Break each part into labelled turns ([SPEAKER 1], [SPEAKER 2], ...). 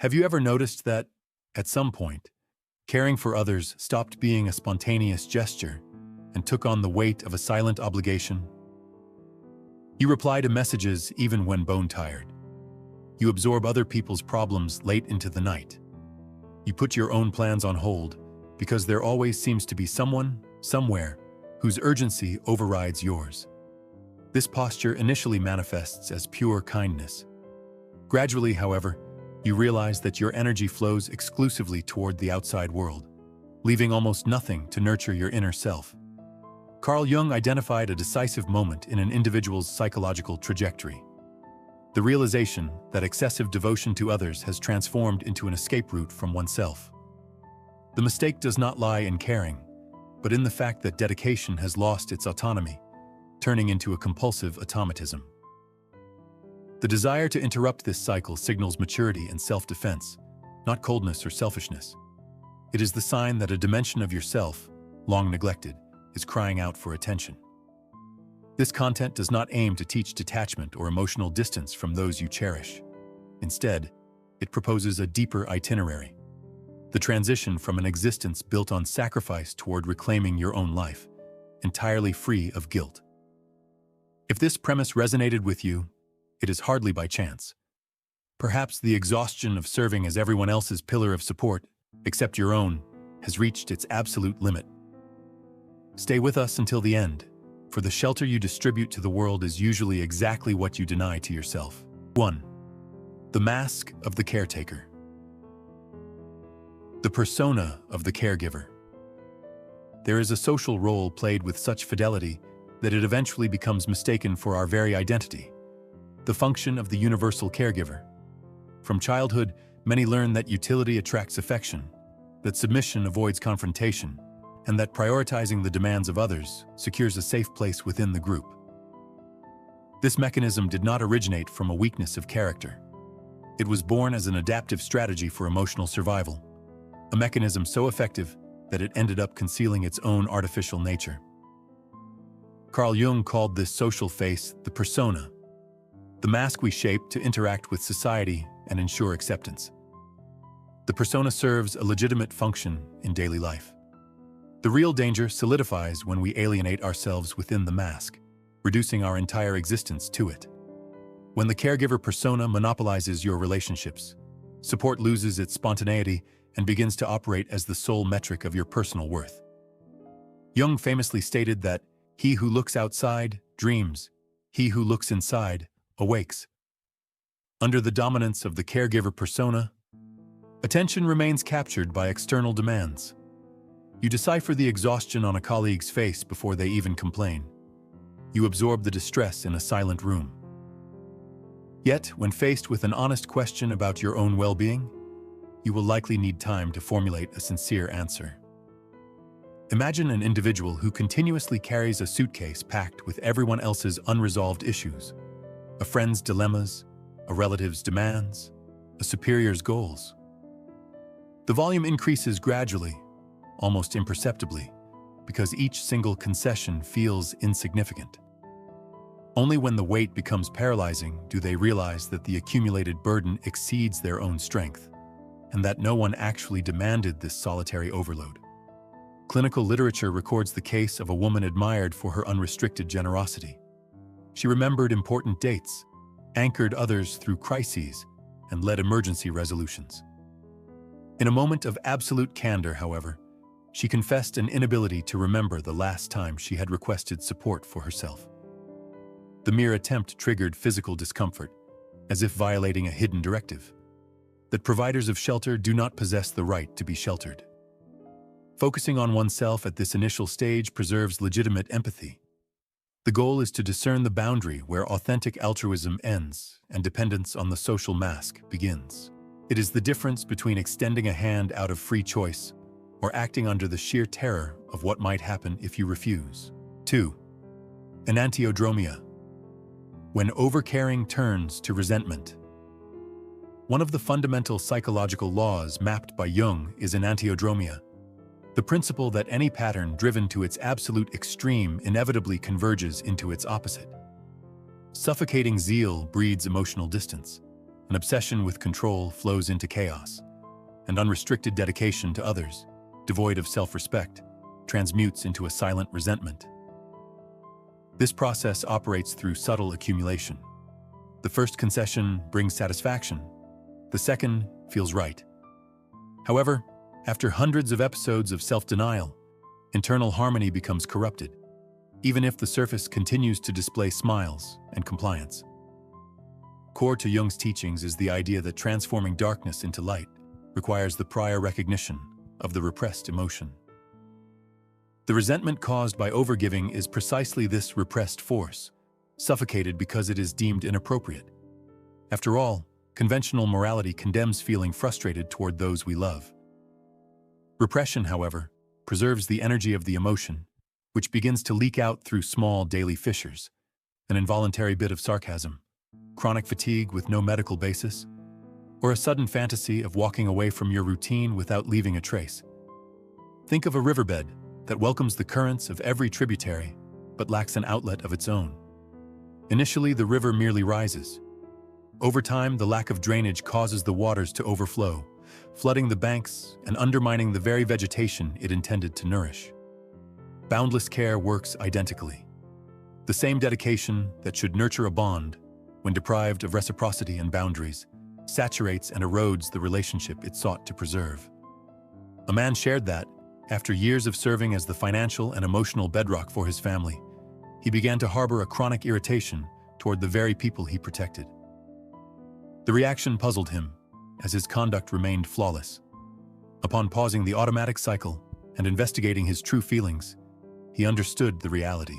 [SPEAKER 1] Have you ever noticed that, at some point, caring for others stopped being a spontaneous gesture and took on the weight of a silent obligation? You reply to messages even when bone-tired. You absorb other people's problems late into the night. You put your own plans on hold because there always seems to be someone, somewhere, whose urgency overrides yours. This posture initially manifests as pure kindness. Gradually, however, you realize that your energy flows exclusively toward the outside world, leaving almost nothing to nurture your inner self. Carl Jung identified a decisive moment in an individual's psychological trajectory: the realization that excessive devotion to others has transformed into an escape route from oneself. The mistake does not lie in caring, but in the fact that dedication has lost its autonomy, turning into a compulsive automatism. The desire to interrupt this cycle signals maturity and self-defense, not coldness or selfishness. It is the sign that a dimension of yourself, long neglected, is crying out for attention. This content does not aim to teach detachment or emotional distance from those you cherish. Instead, it proposes a deeper itinerary: the transition from an existence built on sacrifice toward reclaiming your own life, entirely free of guilt. If this premise resonated with you, it is hardly by chance. Perhaps the exhaustion of serving as everyone else's pillar of support, except your own, has reached its absolute limit. Stay with us until the end, for the shelter you distribute to the world is usually exactly what you deny to yourself. 1. The mask of the caretaker. The persona of the caregiver. There is a social role played with such fidelity that it eventually becomes mistaken for our very identity: the function of the universal caregiver. From childhood, many learn that utility attracts affection, that submission avoids confrontation, and that prioritizing the demands of others secures a safe place within the group. This mechanism did not originate from a weakness of character. It was born as an adaptive strategy for emotional survival, a mechanism so effective that it ended up concealing its own artificial nature. Carl Jung called this social face the persona, the mask we shape to interact with society and ensure acceptance. The persona serves a legitimate function in daily life. The real danger solidifies when we alienate ourselves within the mask, reducing our entire existence to it. When the caregiver persona monopolizes your relationships, support loses its spontaneity and begins to operate as the sole metric of your personal worth. Jung famously stated that he who looks outside dreams, he who looks inside awakes. Under the dominance of the caregiver persona, attention remains captured by external demands. You decipher the exhaustion on a colleague's face before they even complain. You absorb the distress in a silent room. Yet, when faced with an honest question about your own well-being, you will likely need time to formulate a sincere answer. Imagine an individual who continuously carries a suitcase packed with everyone else's unresolved issues: a friend's dilemmas, a relative's demands, a superior's goals. The volume increases gradually, almost imperceptibly, because each single concession feels insignificant. Only when the weight becomes paralyzing do they realize that the accumulated burden exceeds their own strength, and that no one actually demanded this solitary overload. Clinical literature records the case of a woman admired for her unrestricted generosity. She remembered important dates, anchored others through crises, and led emergency resolutions. In a moment of absolute candor, however, she confessed an inability to remember the last time she had requested support for herself. The mere attempt triggered physical discomfort, as if violating a hidden directive: that providers of shelter do not possess the right to be sheltered. Focusing on oneself at this initial stage preserves legitimate empathy. The goal is to discern the boundary where authentic altruism ends and dependence on the social mask begins. It is the difference between extending a hand out of free choice or acting under the sheer terror of what might happen if you refuse. 2. Enantiodromia. When overcaring turns to resentment. One of the fundamental psychological laws mapped by Jung is enantiodromia, the principle that any pattern driven to its absolute extreme inevitably converges into its opposite. Suffocating zeal breeds emotional distance, An obsession with control flows into chaos, and unrestricted dedication to others, devoid of self-respect, transmutes into a silent resentment. This process operates through subtle accumulation. The first concession brings satisfaction. The second feels right. However, after hundreds of episodes of self-denial, internal harmony becomes corrupted, even if the surface continues to display smiles and compliance. Core to Jung's teachings is the idea that transforming darkness into light requires the prior recognition of the repressed emotion. The resentment caused by overgiving is precisely this repressed force, suffocated because it is deemed inappropriate. After all, conventional morality condemns feeling frustrated toward those we love. Repression, however, preserves the energy of the emotion, which begins to leak out through small daily fissures, an involuntary bit of sarcasm, chronic fatigue with no medical basis, or a sudden fantasy of walking away from your routine without leaving a trace. Think of a riverbed that welcomes the currents of every tributary but lacks an outlet of its own. Initially, the river merely rises. Over time, the lack of drainage causes the waters to overflow, flooding the banks and undermining the very vegetation it intended to nourish. Boundless care works identically. The same dedication that should nurture a bond, when deprived of reciprocity and boundaries, saturates and erodes the relationship it sought to preserve. A man shared that, after years of serving as the financial and emotional bedrock for his family, he began to harbor a chronic irritation toward the very people he protected. The reaction puzzled him, as his conduct remained flawless. Upon pausing the automatic cycle and investigating his true feelings, he understood the reality.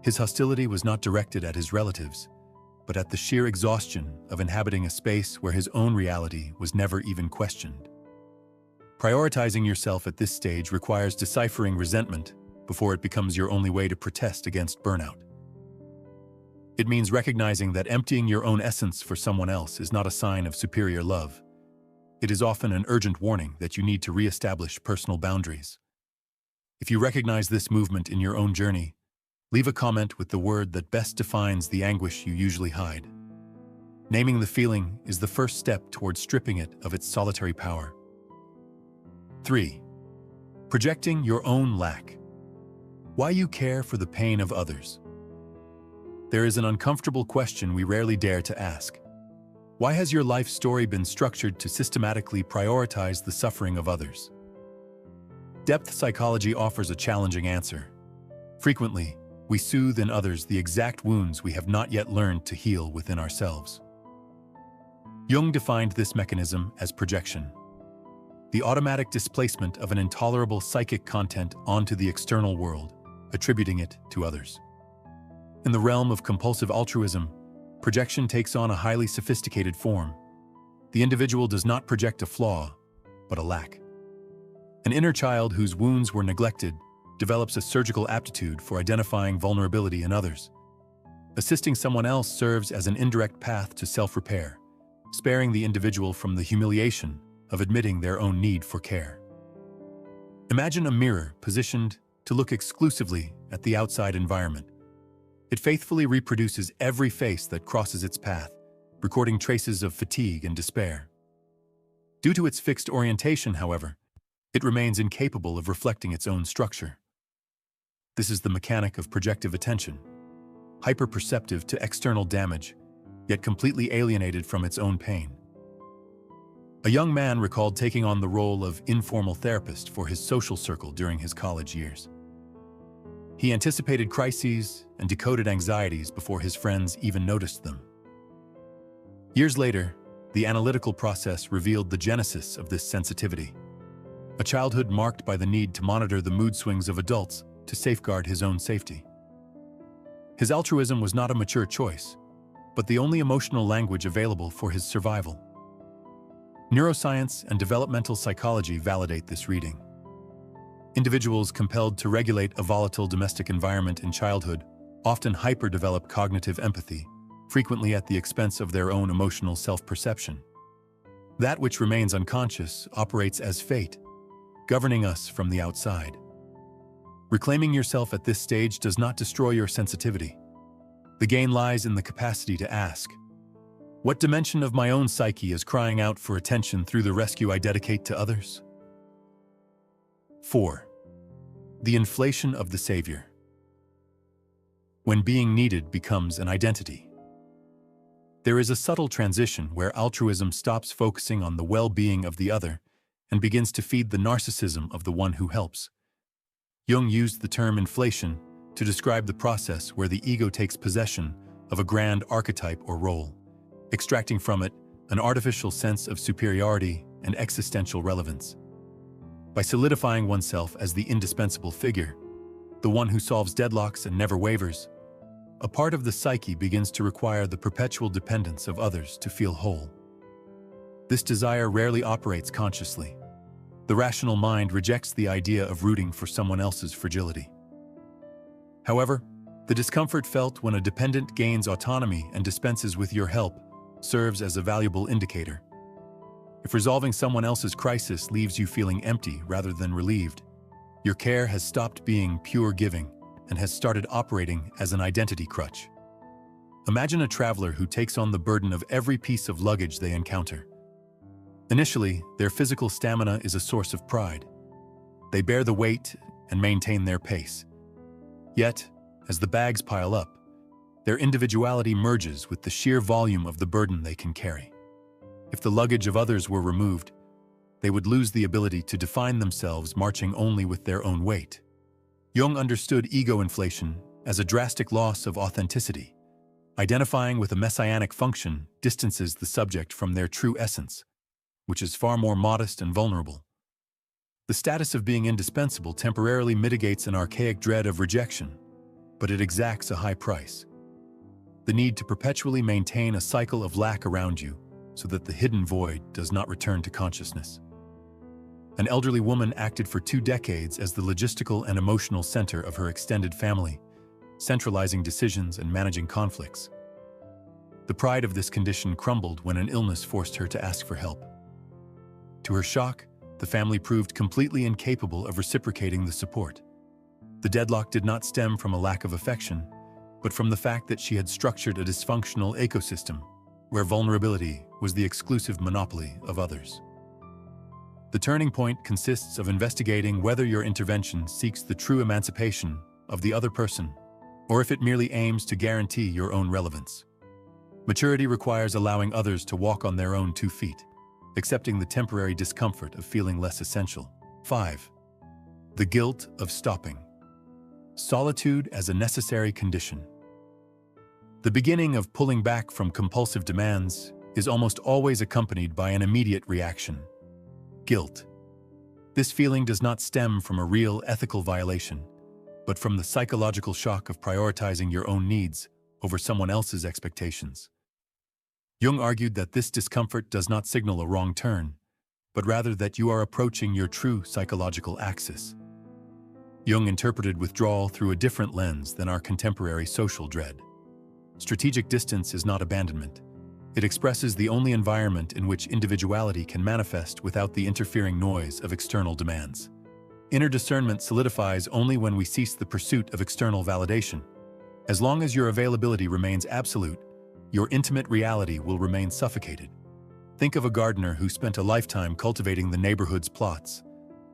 [SPEAKER 1] His hostility was not directed at his relatives, but at the sheer exhaustion of inhabiting a space where his own reality was never even questioned. Prioritizing yourself at this stage requires deciphering resentment before it becomes your only way to protest against burnout. It means recognizing that emptying your own essence for someone else is not a sign of superior love. It is often an urgent warning that you need to reestablish personal boundaries. If you recognize this movement in your own journey, leave a comment with the word that best defines the anguish you usually hide. Naming the feeling is the first step toward stripping it of its solitary power. 3. Projecting your own lack. Why you care for the pain of others. There is an uncomfortable question we rarely dare to ask. Why has your life story been structured to systematically prioritize the suffering of others? Depth psychology offers a challenging answer. Frequently, we soothe in others the exact wounds we have not yet learned to heal within ourselves. Jung defined this mechanism as projection, the automatic displacement of an intolerable psychic content onto the external world, attributing it to others. In the realm of compulsive altruism, projection takes on a highly sophisticated form. The individual does not project a flaw, but a lack. An inner child whose wounds were neglected develops a surgical aptitude for identifying vulnerability in others. Assisting someone else serves as an indirect path to self-repair, sparing the individual from the humiliation of admitting their own need for care. Imagine a mirror positioned to look exclusively at the outside environment. It faithfully reproduces every face that crosses its path, recording traces of fatigue and despair. Due to its fixed orientation, however, it remains incapable of reflecting its own structure. This is the mechanic of projective attention, hyperperceptive to external damage, yet completely alienated from its own pain. A young man recalled taking on the role of informal therapist for his social circle during his college years. He anticipated crises and decoded anxieties before his friends even noticed them. Years later, the analytical process revealed the genesis of this sensitivity, a childhood marked by the need to monitor the mood swings of adults to safeguard his own safety. His altruism was not a mature choice, but the only emotional language available for his survival. Neuroscience and developmental psychology validate this reading. Individuals compelled to regulate a volatile domestic environment in childhood often hyper-develop cognitive empathy, frequently at the expense of their own emotional self-perception. That which remains unconscious operates as fate, governing us from the outside. Reclaiming yourself at this stage does not destroy your sensitivity. The gain lies in the capacity to ask, What dimension of my own psyche is crying out for attention through the rescue I dedicate to others? 4. The inflation of the savior. When being needed becomes an identity. There is a subtle transition where altruism stops focusing on the well-being of the other and begins to feed the narcissism of the one who helps. Jung used the term inflation to describe the process where the ego takes possession of a grand archetype or role, extracting from it an artificial sense of superiority and existential relevance. By solidifying oneself as the indispensable figure, the one who solves deadlocks and never wavers, a part of the psyche begins to require the perpetual dependence of others to feel whole. This desire rarely operates consciously. The rational mind rejects the idea of rooting for someone else's fragility. However, the discomfort felt when a dependent gains autonomy and dispenses with your help serves as a valuable indicator. If resolving someone else's crisis leaves you feeling empty rather than relieved, your care has stopped being pure giving and has started operating as an identity crutch. Imagine a traveler who takes on the burden of every piece of luggage they encounter. Initially, their physical stamina is a source of pride. They bear the weight and maintain their pace. Yet, as the bags pile up, their individuality merges with the sheer volume of the burden they can carry. If the luggage of others were removed, they would lose the ability to define themselves marching only with their own weight. Jung understood ego inflation as a drastic loss of authenticity. Identifying with a messianic function distances the subject from their true essence, which is far more modest and vulnerable. The status of being indispensable temporarily mitigates an archaic dread of rejection, but it exacts a high price. The need to perpetually maintain a cycle of lack around you so that the hidden void does not return to consciousness. An elderly woman acted for 2 decades as the logistical and emotional center of her extended family, centralizing decisions and managing conflicts. The pride of this condition crumbled when an illness forced her to ask for help. To her shock, the family proved completely incapable of reciprocating the support. The deadlock did not stem from a lack of affection, but from the fact that she had structured a dysfunctional ecosystem where vulnerability was the exclusive monopoly of others. The turning point consists of investigating whether your intervention seeks the true emancipation of the other person, or if it merely aims to guarantee your own relevance. Maturity requires allowing others to walk on their own 2 feet, accepting the temporary discomfort of feeling less essential. 5. The guilt of stopping. Solitude as a necessary condition. The beginning of pulling back from compulsive demands is almost always accompanied by an immediate reaction: guilt. This feeling does not stem from a real ethical violation, but from the psychological shock of prioritizing your own needs over someone else's expectations. Jung argued that this discomfort does not signal a wrong turn, but rather that you are approaching your true psychological axis. Jung interpreted withdrawal through a different lens than our contemporary social dread. Strategic distance is not abandonment. It expresses the only environment in which individuality can manifest without the interfering noise of external demands. Inner discernment solidifies only when we cease the pursuit of external validation. As long as your availability remains absolute, your intimate reality will remain suffocated. Think of a gardener who spent a lifetime cultivating the neighborhood's plots,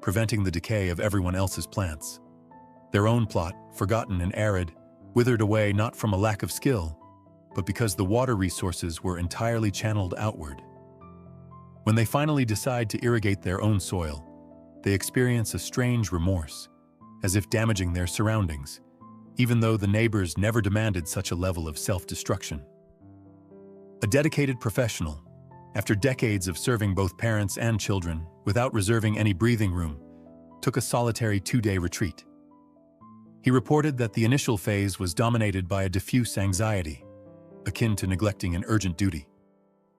[SPEAKER 1] preventing the decay of everyone else's plants. Their own plot, forgotten and arid, withered away not from a lack of skill, but because the water resources were entirely channeled outward. When they finally decide to irrigate their own soil, they experience a strange remorse, as if damaging their surroundings, even though the neighbors never demanded such a level of self-destruction. A dedicated professional, after decades of serving both parents and children without reserving any breathing room, took a solitary 2-day retreat. He reported that the initial phase was dominated by a diffuse anxiety, akin to neglecting an urgent duty.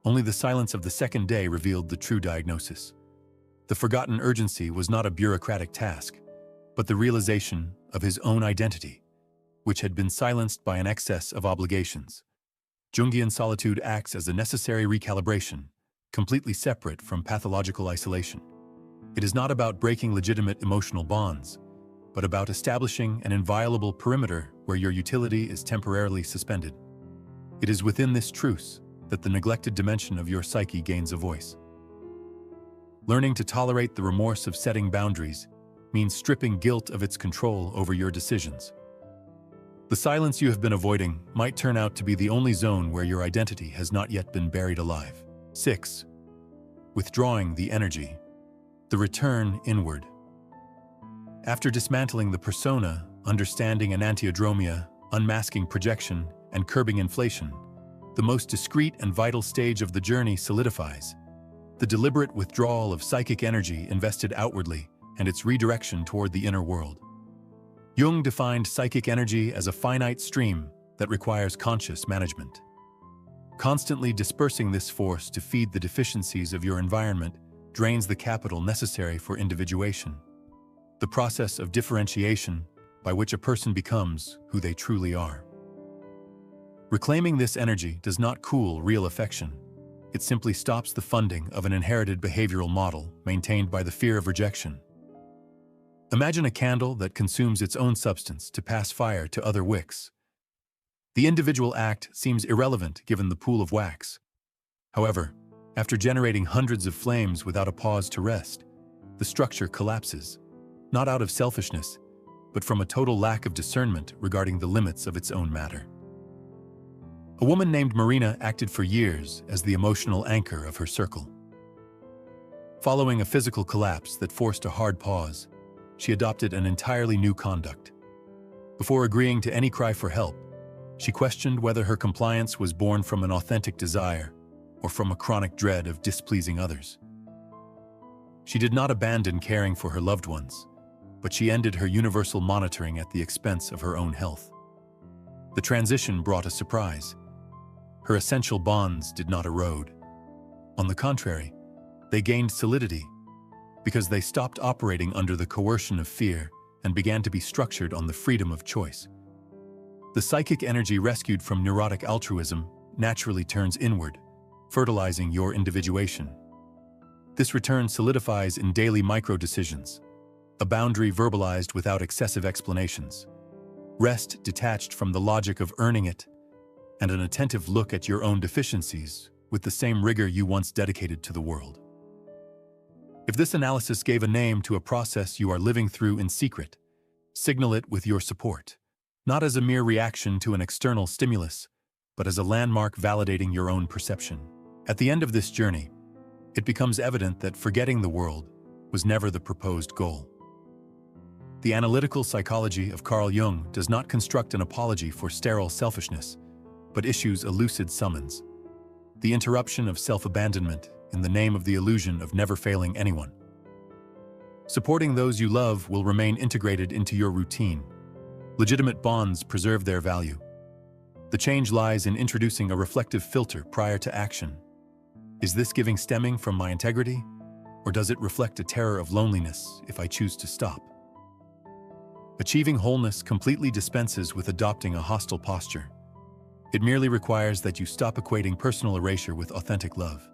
[SPEAKER 1] Only the silence of the second day revealed the true diagnosis. The forgotten urgency was not a bureaucratic task, but the realization of his own identity, which had been silenced by an excess of obligations. Jungian solitude acts as a necessary recalibration, completely separate from pathological isolation. It is not about breaking legitimate emotional bonds, but about establishing an inviolable perimeter where your utility is temporarily suspended. It is within this truce that the neglected dimension of your psyche gains a voice. Learning to tolerate the remorse of setting boundaries means stripping guilt of its control over your decisions. The silence you have been avoiding might turn out to be the only zone where your identity has not yet been buried alive. 6. Withdrawing the energy. The return inward. After dismantling the persona, understanding enantiodromia, unmasking projection, and curbing inflation, the most discreet and vital stage of the journey solidifies: the deliberate withdrawal of psychic energy invested outwardly and its redirection toward the inner world. Jung defined psychic energy as a finite stream that requires conscious management. Constantly dispersing this force to feed the deficiencies of your environment drains the capital necessary for individuation, the process of differentiation by which a person becomes who they truly are. Reclaiming this energy does not cool real affection. It simply stops the funding of an inherited behavioral model maintained by the fear of rejection. Imagine a candle that consumes its own substance to pass fire to other wicks. The individual act seems irrelevant given the pool of wax. However, after generating hundreds of flames without a pause to rest, the structure collapses, not out of selfishness, but from a total lack of discernment regarding the limits of its own matter. A woman named Marina acted for years as the emotional anchor of her circle. Following a physical collapse that forced a hard pause, she adopted an entirely new conduct. Before agreeing to any cry for help, she questioned whether her compliance was born from an authentic desire or from a chronic dread of displeasing others. She did not abandon caring for her loved ones, but she ended her universal monitoring at the expense of her own health. The transition brought a surprise. Her essential bonds did not erode. On the contrary, they gained solidity because they stopped operating under the coercion of fear and began to be structured on the freedom of choice. The psychic energy rescued from neurotic altruism naturally turns inward, fertilizing your individuation. This return solidifies in daily micro-decisions, a boundary verbalized without excessive explanations, rest detached from the logic of earning it, and an attentive look at your own deficiencies with the same rigor you once dedicated to the world. If this analysis gave a name to a process you are living through in secret, signal it with your support, not as a mere reaction to an external stimulus, but as a landmark validating your own perception. At the end of this journey, it becomes evident that forgetting the world was never the proposed goal. The analytical psychology of Carl Jung does not construct an apology for sterile selfishness, but issues a lucid summons: the interruption of self-abandonment in the name of the illusion of never failing anyone. Supporting those you love will remain integrated into your routine. Legitimate bonds preserve their value. The change lies in introducing a reflective filter prior to action. Is this giving stemming from my integrity, or does it reflect a terror of loneliness if I choose to stop? Achieving wholeness completely dispenses with adopting a hostile posture. It merely requires that you stop equating personal erasure with authentic love.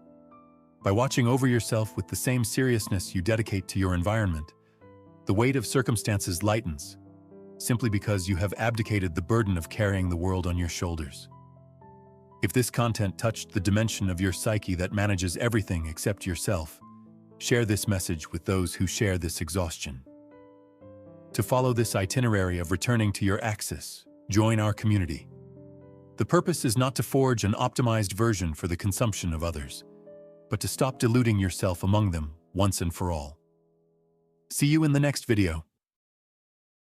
[SPEAKER 1] By watching over yourself with the same seriousness you dedicate to your environment, the weight of circumstances lightens, simply because you have abdicated the burden of carrying the world on your shoulders. If this content touched the dimension of your psyche that manages everything except yourself, share this message with those who share this exhaustion. To follow this itinerary of returning to your axis, join our community. The purpose is not to forge an optimized version for the consumption of others, but to stop deluding yourself among them once and for all. See you in the next video.